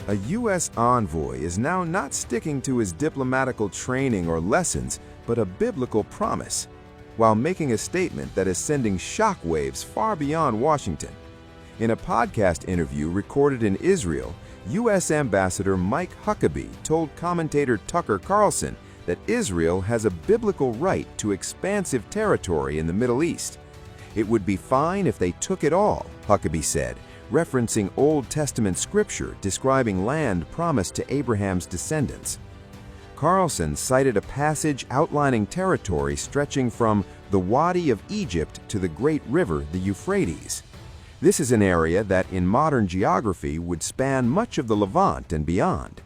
A U.S. envoy is now not sticking to his diplomatical training or lessons, but a biblical promise, while making a statement that is sending shockwaves far beyond Washington. In a podcast interview recorded in Israel, U.S. Ambassador Mike Huckabee told commentator Tucker Carlson that Israel has a biblical right to expansive territory in the Middle East. It would be fine if they took it all, Huckabee said, referencing Old Testament scripture describing land promised to Abraham's descendants. Carlson cited a passage outlining territory stretching from the Wadi of Egypt to the great river, the Euphrates. This is an area that, in modern geography, would span much of the Levant and beyond.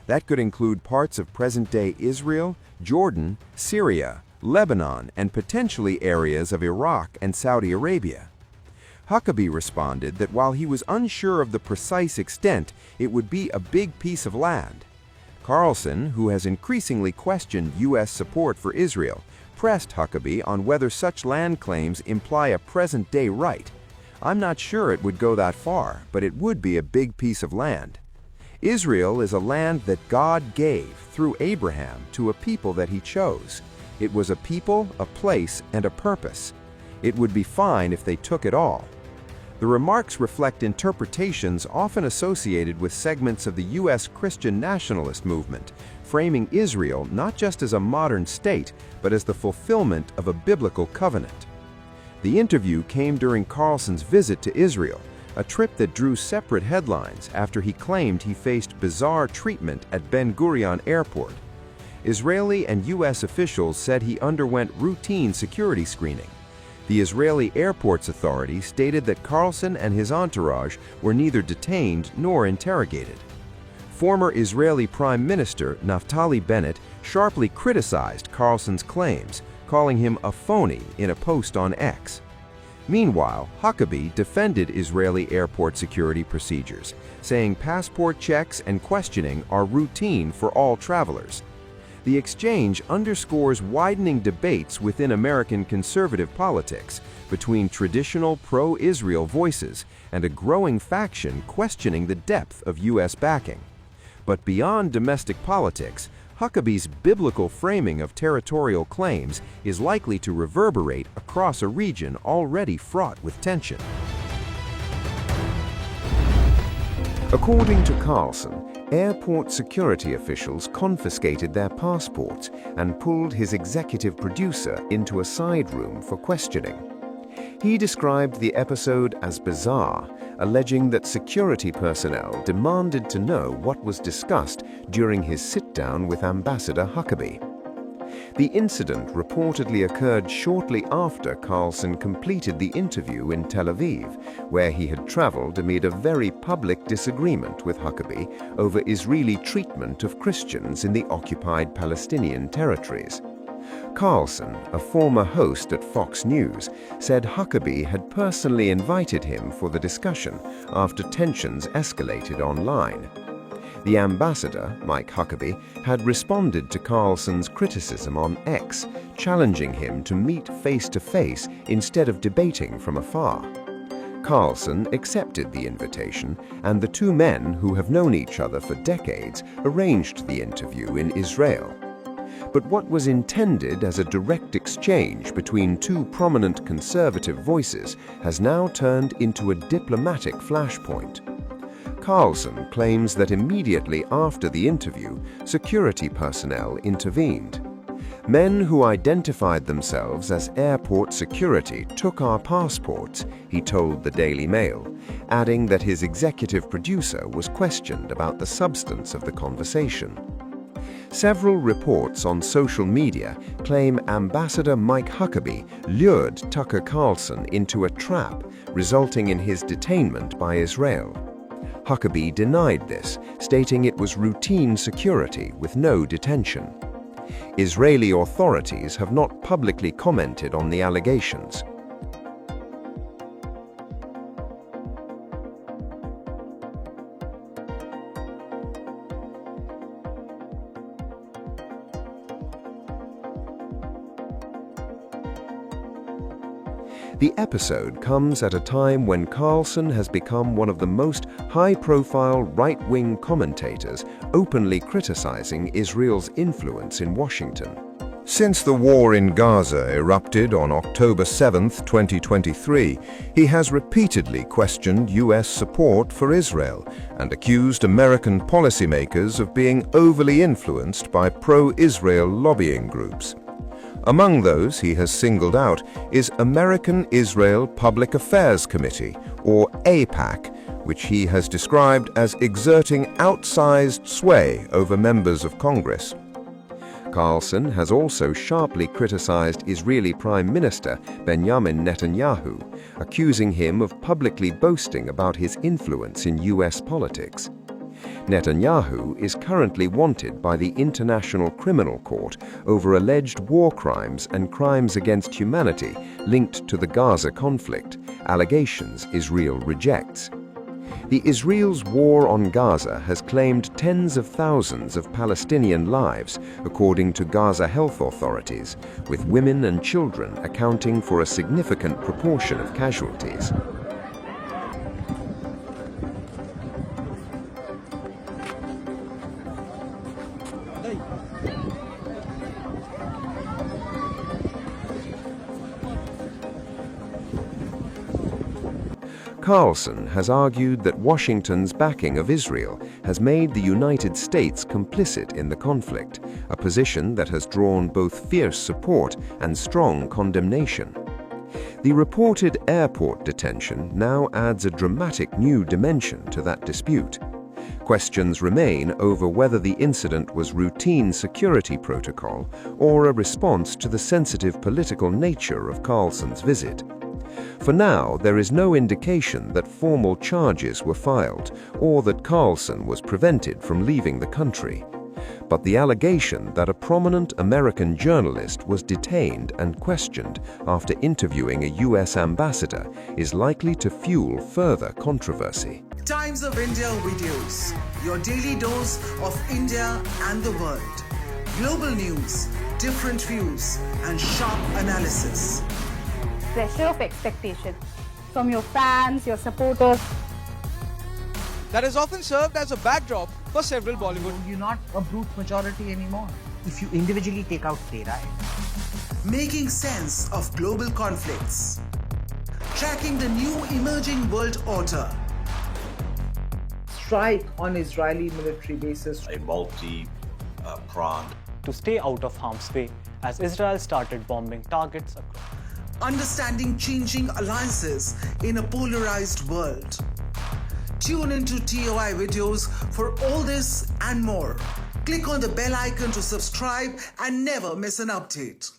That could include parts of present-day Israel, Jordan, Syria, Lebanon, and potentially areas of Iraq and Saudi Arabia. Huckabee responded that while he was unsure of the precise extent, it would be a big piece of land. Carlson, who has increasingly questioned U.S. support for Israel, pressed Huckabee on whether such land claims imply a present-day right. "I'm not sure it would go that far, but it would be a big piece of land. Israel is a land that God gave through Abraham to a people that he chose. It was a people, a place, and a purpose. It would be fine if they took it all." The remarks reflect interpretations often associated with segments of the U.S. Christian nationalist movement, framing Israel not just as a modern state, but as the fulfillment of a biblical covenant. The interview came during Carlson's visit to Israel, a trip that drew separate headlines after he claimed he faced bizarre treatment at Ben Gurion Airport. Israeli and U.S. officials said he underwent routine security screening. The Israeli Airports Authority stated that Carlson and his entourage were neither detained nor interrogated. Former Israeli Prime Minister Naftali Bennett sharply criticized Carlson's claims, calling him a phony in a post on X. Meanwhile, Huckabee defended Israeli airport security procedures, saying passport checks and questioning are routine for all travelers. The exchange underscores widening debates within American conservative politics between traditional pro-Israel voices and a growing faction questioning the depth of U.S. backing. But beyond domestic politics, Huckabee's biblical framing of territorial claims is likely to reverberate across a region already fraught with tension. According to Carlson, airport security officials confiscated their passports and pulled his executive producer into a side room for questioning. He described the episode as bizarre, alleging that security personnel demanded to know what was discussed during his sit-down with Ambassador Huckabee. The incident reportedly occurred shortly after Carlson completed the interview in Tel Aviv, where he had traveled amid a very public disagreement with Huckabee over Israeli treatment of Christians in the occupied Palestinian territories. Carlson, a former host at Fox News, said Huckabee had personally invited him for the discussion after tensions escalated online. The ambassador, Mike Huckabee, had responded to Carlson's criticism on X, challenging him to meet face-to-face instead of debating from afar. Carlson accepted the invitation, and the two men, who have known each other for decades, arranged the interview in Israel. But what was intended as a direct exchange between two prominent conservative voices has now turned into a diplomatic flashpoint. Carlson claims that immediately after the interview, security personnel intervened. "Men who identified themselves as airport security took our passports," he told the Daily Mail, adding that his executive producer was questioned about the substance of the conversation. Several reports on social media claim Ambassador Mike Huckabee lured Tucker Carlson into a trap, resulting in his detainment by Israel. Huckabee denied this, stating it was routine security with no detention. Israeli authorities have not publicly commented on the allegations. The episode comes at a time when Carlson has become one of the most high-profile right-wing commentators, openly criticizing Israel's influence in Washington. Since the war in Gaza erupted on October 7, 2023, he has repeatedly questioned U.S. support for Israel and accused American policymakers of being overly influenced by pro-Israel lobbying groups. Among those he has singled out is American Israel Public Affairs Committee, or AIPAC, which he has described as exerting outsized sway over members of Congress. Carlson has also sharply criticized Israeli Prime Minister Benjamin Netanyahu, accusing him of publicly boasting about his influence in U.S. politics. Netanyahu is currently wanted by the International Criminal Court over alleged war crimes and crimes against humanity linked to the Gaza conflict, allegations Israel rejects. The Israel's war on Gaza has claimed tens of thousands of Palestinian lives, according to Gaza health authorities, with women and children accounting for a significant proportion of casualties. Carlson has argued that Washington's backing of Israel has made the United States complicit in the conflict, a position that has drawn both fierce support and strong condemnation. The reported airport detention now adds a dramatic new dimension to that dispute. Questions remain over whether the incident was routine security protocol or a response to the sensitive political nature of Carlson's visit. For now, there is no indication that formal charges were filed or that Carlson was prevented from leaving the country. But the allegation that a prominent American journalist was detained and questioned after interviewing a U.S. ambassador is likely to fuel further controversy. Times of India videos, your daily dose of India and the world. Global news, different views, and sharp analysis. Pressure of expectation from your fans, your supporters. That has often served as a backdrop for several Bollywood. You're not a brute majority anymore if you individually take out Tehran. Making sense of global conflicts. Tracking the new emerging world order. Strike on Israeli military bases. A multi-pronged. To stay out of harm's way as Israel started bombing targets across. Understanding changing alliances in a polarized world. Tune into TOI videos for all this and more. Click on the bell icon to subscribe and never miss an update.